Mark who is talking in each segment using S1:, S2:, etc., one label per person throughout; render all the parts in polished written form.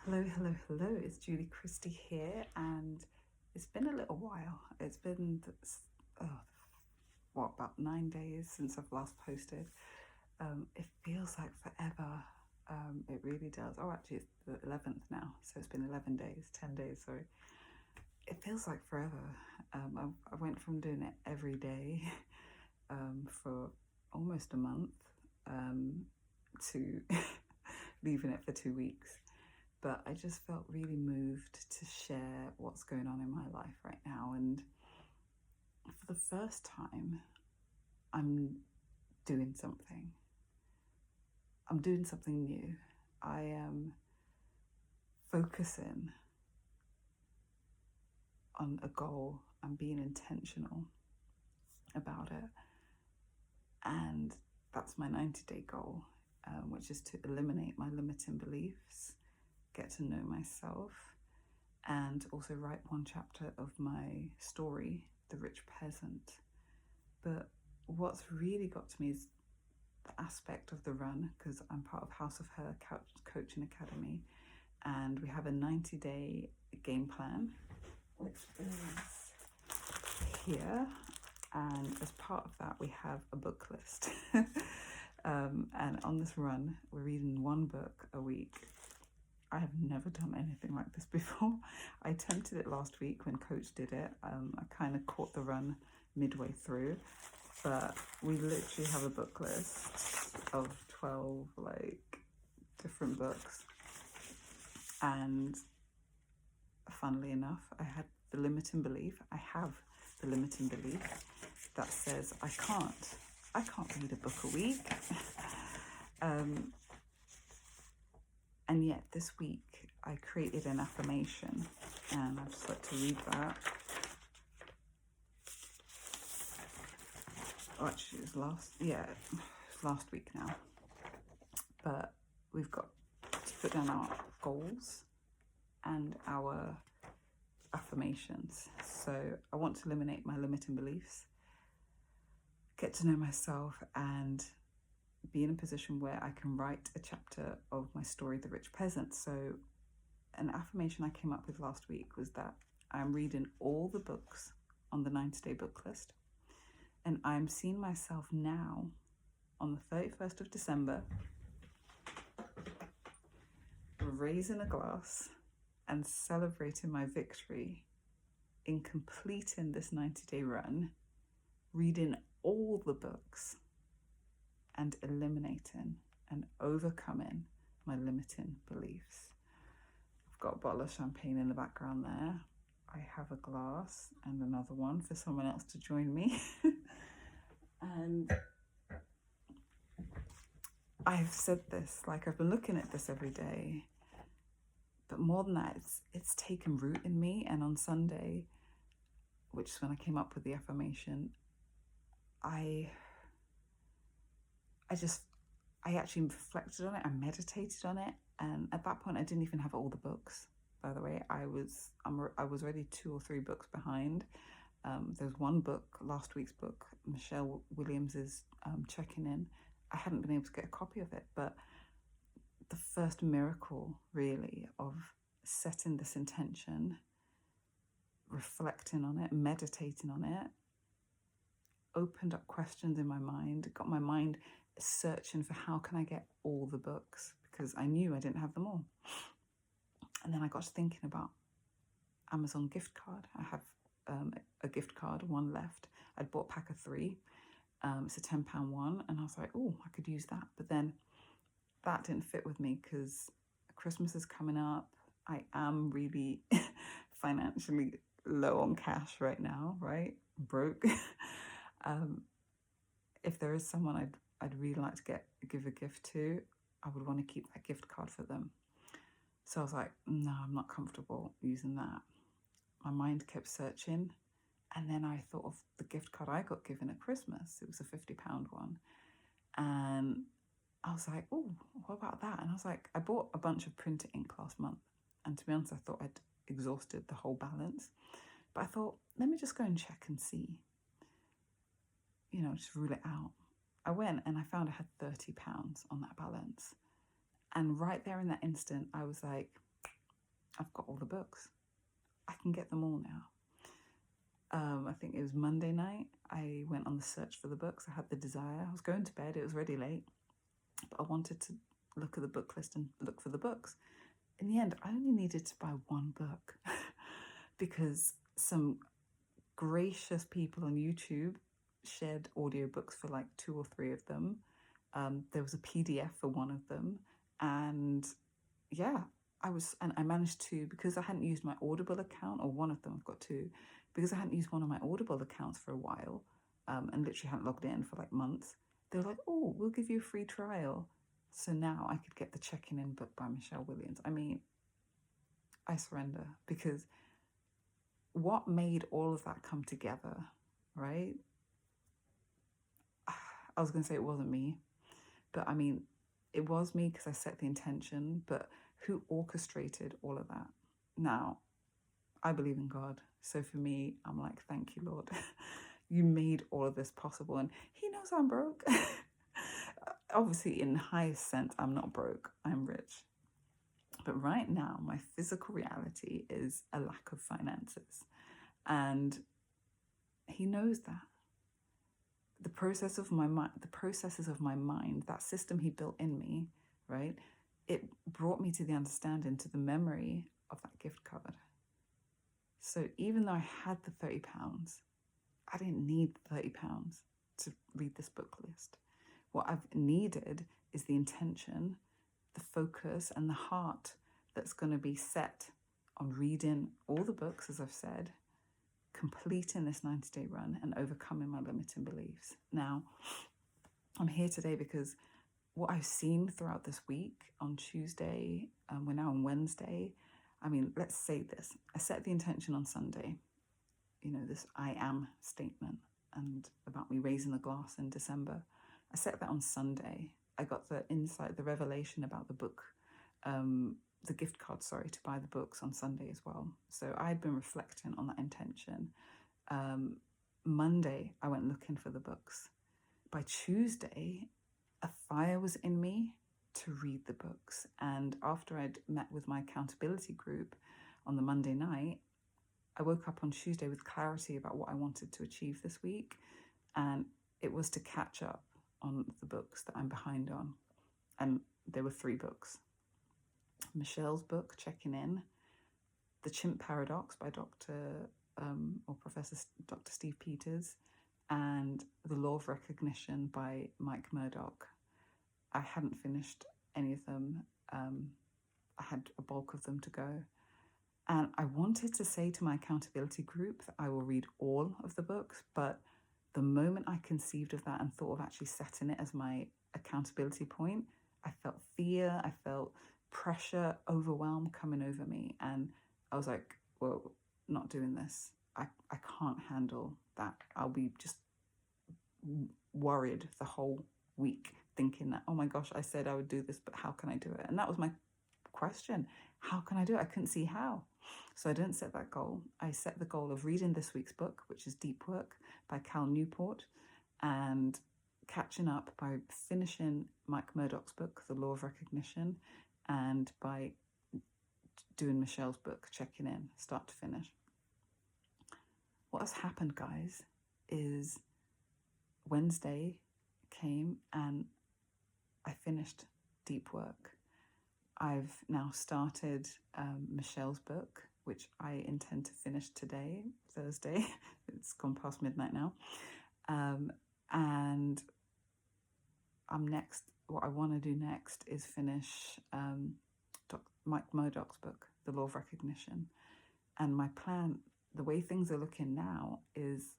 S1: Hello, hello, hello. It's Julie Christie here, and it's been a little while. It's been, about 9 days since I've last posted. It feels like forever. It really does. Oh, actually, it's the 11th now, so it's been 11 days, 10 days, sorry. It feels like forever. I went from doing it every day for almost a month to leaving it for 2 weeks. But I just felt really moved to share what's going on in my life right now. And for the first time, I'm doing something. I'm doing something new. I am focusing on a goal. I'm being intentional about it. And that's my 90-day goal, which is to eliminate my limiting beliefs, get to know myself, and also write one chapter of my story, The Rich Peasant. But what's really got to me is the aspect of the run, because I'm part of House of Her Coaching Academy, and we have a 90-day game plan, which is here. And as part of that, we have a book list. And on this run, we're reading one book a week. I have never done anything like this before. I attempted it last week when Coach did it. I kind of caught the run midway through, but we literally have a book list of 12 different books. And funnily enough, I have the limiting belief that says I can't read a book a week. And yet this week I created an affirmation, and I'd just like to read that. Oh, actually, it was last week now. But we've got to put down our goals and our affirmations. So I want to eliminate my limiting beliefs, get to know myself, and be in a position where I can write a chapter of my story, The Rich Peasant. So an affirmation I came up with last week was that I'm reading all the books on the 90-day book list, and I'm seeing myself now on the 31st of December raising a glass and celebrating my victory in completing this 90-day run, reading all the books and eliminating and overcoming my limiting beliefs. I've got a bottle of champagne in the background there. I have a glass and another one for someone else to join me. And I've said this, I've been looking at this every day, but more than that, it's taken root in me. And on Sunday, which is when I came up with the affirmation, I actually reflected on it, I meditated on it, and at that point I didn't even have all the books, by the way. I was already 2 or 3 books behind. There's one book, last week's book, Michelle Williams's Checking In. I hadn't been able to get a copy of it, but the first miracle really of setting this intention, reflecting on it, meditating on it, opened up questions in my mind, got my mind searching for how can I get all the books, because I knew I didn't have them all. And then I got to thinking about Amazon gift card. I have a gift card, one left. I'd bought a pack of 3. It's a £10 one, and I was like, oh, I could use that. But then that didn't fit with me because Christmas is coming up. I am really financially low on cash right now, right? Broke. If there is someone I'd really like to give a gift to, I would want to keep that gift card for them. So I was like, no, I'm not comfortable using that. My mind kept searching, and then I thought of the gift card I got given at Christmas. It was a £50 one, and I was like, oh, what about that? And I was like, I bought a bunch of printer ink last month, and to be honest, I thought I'd exhausted the whole balance. But I thought, let me just go and check and see, just rule it out. I went and I found I had £30 on that balance. And right there in that instant, I was like, I've got all the books. I can get them all now. I think it was Monday night. I went on the search for the books. I had the desire. I was going to bed. It was already late. But I wanted to look at the book list and look for the books. In the end, I only needed to buy one book because some gracious people on YouTube shared audiobooks for like 2 or 3 of them. There was a PDF for one of them. And yeah, I managed to, because I hadn't used my Audible account, or one of them, I've got 2, because I hadn't used one of my Audible accounts for a while, and literally hadn't logged in for like months, they were like, oh, we'll give you a free trial. So now I could get the Checking In book by Michelle Williams. I mean, I surrender, because what made all of that come together, right? I was going to say it wasn't me, but I mean, it was me because I set the intention, but who orchestrated all of that? Now, I believe in God. So for me, I'm like, thank you, Lord. You made all of this possible. And he knows I'm broke. Obviously, in the highest sense, I'm not broke. I'm rich. But right now, my physical reality is a lack of finances. And he knows that. The processes of my mind, that system he built in me, right? It brought me to the understanding, to the memory of that gift card. So even though I had the £30, I didn't need £30 to read this book list. What I've needed is the intention, the focus, and the heart that's going to be set on reading all the books, as I've said, completing this 90-day run and overcoming my limiting beliefs. Now, I'm here today because what I've seen throughout this week, on Tuesday, we're now on Wednesday. I mean, let's say this. I set the intention on Sunday, this I am statement, and about me raising the glass in December. I set that on Sunday. I got the insight, the revelation about the book, the gift card, to buy the books on Sunday as well. So I'd been reflecting on that intention. Monday, I went looking for the books. By Tuesday, a fire was in me to read the books. And after I'd met with my accountability group on the Monday night, I woke up on Tuesday with clarity about what I wanted to achieve this week. And it was to catch up on the books that I'm behind on. And there were 3 books. Michelle's book, Checking In, The Chimp Paradox by Professor Dr. Steve Peters, and The Law of Recognition by Mike Murdoch. I hadn't finished any of them. I had a bulk of them to go. And I wanted to say to my accountability group that I will read all of the books, but the moment I conceived of that and thought of actually setting it as my accountability point, I felt fear, I felt pressure, overwhelm coming over me. And I was like, well, not doing this. I can't handle that. I'll be just worried the whole week, thinking that, oh my gosh, I said I would do this, but how can I do it? And that was my question. How can I do it? I couldn't see how. So I didn't set that goal. I set the goal of reading this week's book, which is Deep Work by Cal Newport, and catching up by finishing Mike Murdoch's book, The Law of Recognition, and by doing Michelle's book, Checking In, start to finish. What has happened, guys, is Wednesday came and I finished Deep Work. I've now started Michelle's book, which I intend to finish today, Thursday. It's gone past midnight now. And what I want to do next is finish Mike Murdoch's book, The Law of Recognition. And my plan, the way things are looking now, is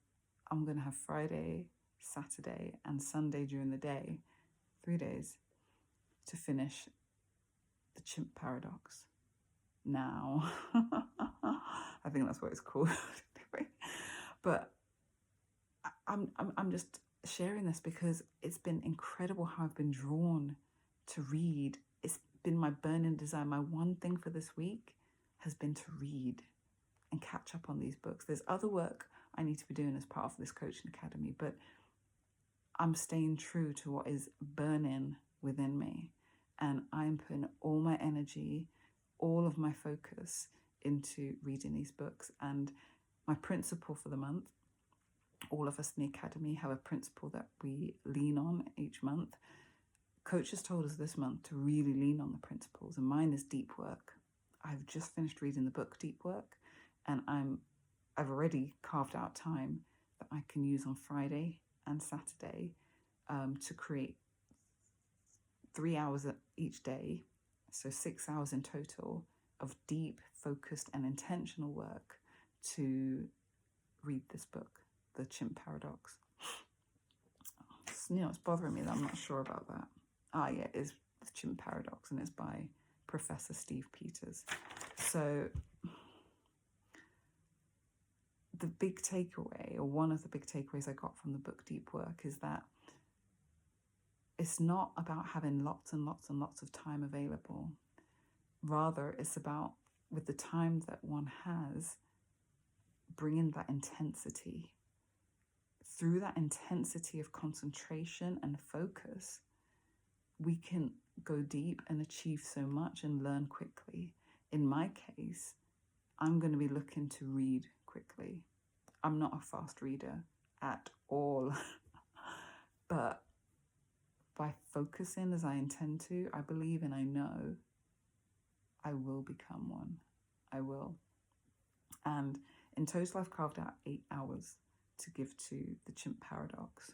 S1: I'm going to have Friday, Saturday, and Sunday during the day, 3 days, to finish The Chimp Paradox. Now, I think that's what it's called. But I'm just sharing this because it's been incredible how I've been drawn to read. It's been my burning desire. My one thing for this week has been to read and catch up on these books. There's other work I need to be doing as part of this coaching academy, but I'm staying true to what is burning within me. And I'm putting all my energy all of my focus into reading these books. And my principle for the month, all of us in the academy have a principle that we lean on each month. Coach has told us this month to really lean on the principles, and mine is deep work. I've just finished reading the book Deep Work, and I've already carved out time that I can use on Friday and Saturday to create 3 hours each day, so 6 hours in total of deep, focused and intentional work to read this book, The Chimp Paradox. It's bothering me that I'm not sure about that. Yeah, it is The Chimp Paradox, and it's by Professor Steve Peters. So the big takeaway, or one of the big takeaways I got from the book Deep Work, is that it's not about having lots and lots and lots of time available. Rather, it's about, with the time that one has, bringing that intensity. Through that intensity of concentration and focus, we can go deep and achieve so much and learn quickly. In my case, I'm going to be looking to read quickly. I'm not a fast reader at all. But by focusing as I intend to, I believe and I know I will become one. I will. And in total, I've carved out 8 hours to give to the Chimp Paradox.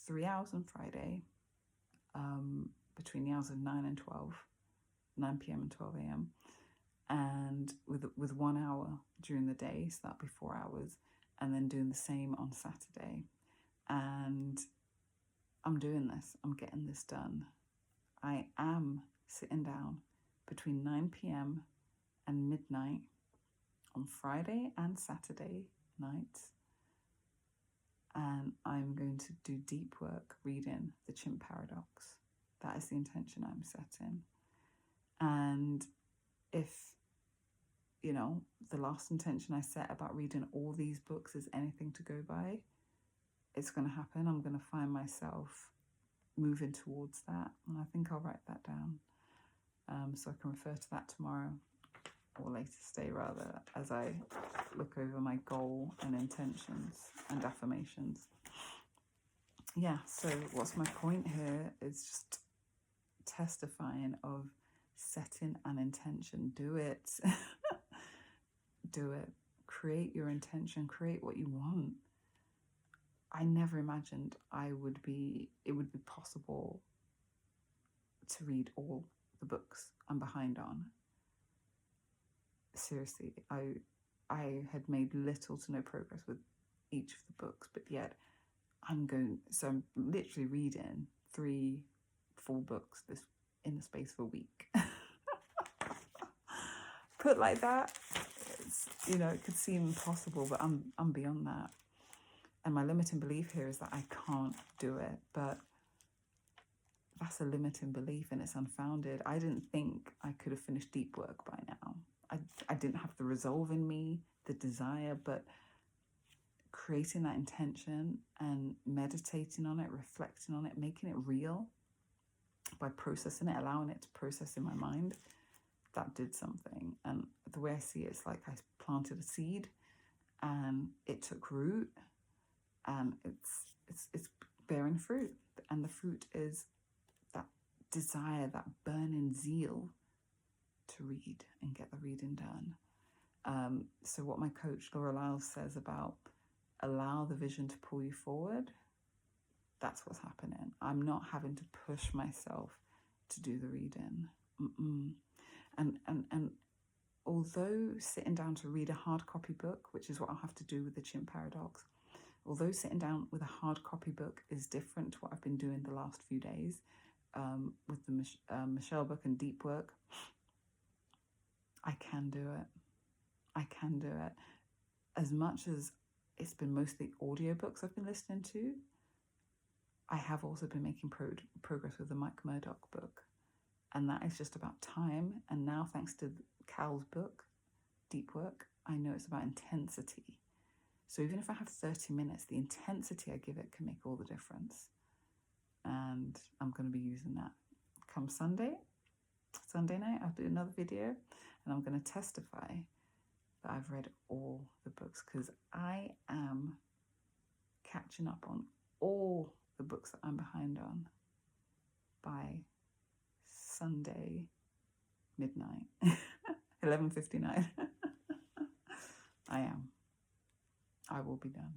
S1: 3 hours on Friday, between the hours of 9 and 12, 9 p.m. and 12 a.m. And with 1 hour during the day, so that'll be 4 hours, and then doing the same on Saturday. And I'm doing this. I'm getting this done. I am sitting down between 9 p.m. and midnight on Friday and Saturday nights. And I'm going to do deep work reading The Chimp Paradox. That is the intention I'm setting. And if, the last intention I set about reading all these books is anything to go by, it's going to happen. I'm going to find myself moving towards that. And I think I'll write that down so I can refer to that tomorrow, or later today rather, as I look over my goal and intentions and affirmations. Yeah, so what's my point here is just testifying of setting an intention. Do it. Do it. Create your intention. Create what you want. I never imagined it would be possible to read all the books I'm behind on. Seriously, I had made little to no progress with each of the books, but yet I'm literally reading 3 full books in the space of a week. Put like that, it could seem impossible, but I'm beyond that. And my limiting belief here is that I can't do it, but that's a limiting belief and it's unfounded. I didn't think I could have finished Deep Work by now. I didn't have the resolve in me, the desire, but creating that intention and meditating on it, reflecting on it, making it real by processing it, allowing it to process in my mind, that did something. And the way I see it, it's like I planted a seed and it took root and it's bearing fruit. And the fruit is that desire, that burning zeal to read and get the reading done. So what my coach Laura Lyles says about allow the vision to pull you forward, that's what's happening. I'm not having to push myself to do the reading. And although sitting down to read a hard copy book, which is what I'll have to do with the Chimp Paradox, although sitting down with a hard copy book is different to what I've been doing the last few days with the Michelle book and Deep Work, I can do it. I can do it. As much as it's been mostly audiobooks I've been listening to, I have also been making progress with the Mike Murdoch book. And that is just about time. And now, thanks to Cal's book, Deep Work, I know it's about intensity. So even if I have 30 minutes, the intensity I give it can make all the difference. And I'm going to be using that come Sunday. Sunday night, I'll do another video and I'm going to testify that I've read all the books, because I am catching up on all the books that I'm behind on by Sunday midnight, 11:59. I will be done.